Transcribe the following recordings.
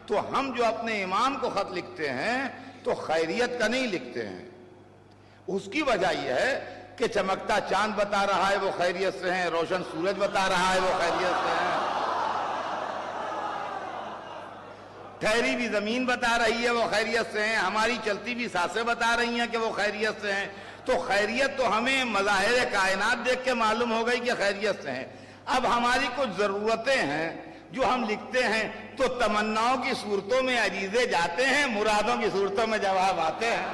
تو ہم جو اپنے امام کو خط لکھتے ہیں تو خیریت کا نہیں لکھتے ہیں. اس کی وجہ یہ ہے کہ چمکتا چاند بتا رہا ہے وہ خیریت سے ہیں، روشن سورج بتا رہا ہے وہ خیریت سے ہیں، ٹھہری بھی زمین بتا رہی ہے وہ خیریت سے ہیں، ہماری چلتی بھی سانسیں بتا رہی ہیں کہ وہ خیریت سے ہیں. تو خیریت تو ہمیں مظاہر کائنات دیکھ کے معلوم ہو گئی کہ خیریت سے ہیں. اب ہماری کچھ ضرورتیں ہیں جو ہم لکھتے ہیں تو تمناؤں کی صورتوں میں عریضے جاتے ہیں، مرادوں کی صورتوں میں جواب آتے ہیں.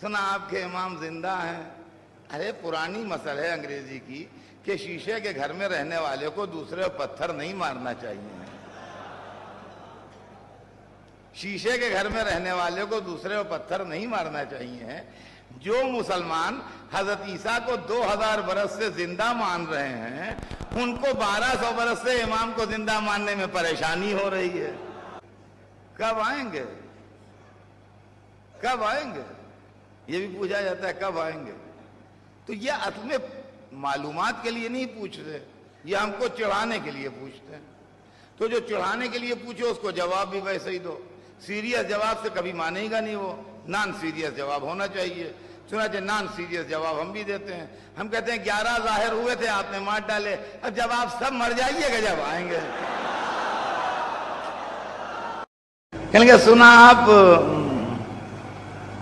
سنا آپ کے امام زندہ ہیں. ارے پرانی مسئلہ ہے انگریزی کی کہ شیشے کے گھر میں رہنے والے کو دوسرے پتھر نہیں مارنا چاہیے. شیشے کے گھر میں رہنے والے کو دوسرے پتھر نہیں مارنا چاہیے. جو مسلمان حضرت عیسیٰ کو 2000 برس سے زندہ مان رہے ہیں ان کو 1200 برس سے امام کو زندہ ماننے میں پریشانی ہو رہی ہے. کب آئیں گے؟ کب آئیں گے؟ یہ بھی پوچھا جاتا ہے کب آئیں گے. تو یہ اصل میں معلومات کے لیے نہیں پوچھتے، یہ ہم کو چڑھانے کے لیے پوچھتے ہیں. تو جو چڑھانے کے لیے پوچھو اس کو جواب بھی ویسے ہی دو. سیریس جواب سے کبھی مانے گا نہیں، وہ نان سیریس جواب ہونا چاہیے. چنانچہ نان سیریس جواب ہم بھی دیتے ہیں. ہم کہتے ہیں 11 ظاہر ہوئے تھے آپ نے مار ڈالے، اب جب آپ سب مر جائیے گا جب آئیں گے. کہیں گے سنا آپ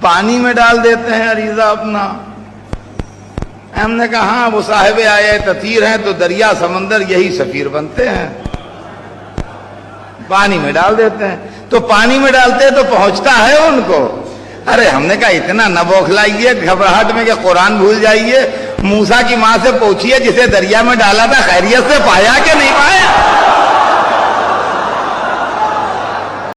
پانی میں ڈال دیتے ہیں عریضہ اپنا. ہم نے کہا ہاں وہ صاحب آئے تطہیر ہیں تو دریا سمندر یہی سفیر بنتے ہیں، پانی میں ڈال دیتے ہیں. تو پانی میں ڈالتے ہیں تو پہنچتا ہے ان کو. ارے ہم نے کہا اتنا نہ بوکھلائیے گھبراہٹ میں کہ قرآن بھول جائیے. موسیٰ کی ماں سے پوچھئے جسے دریا میں ڈالا تھا خیریت سے پایا کہ نہیں پایا.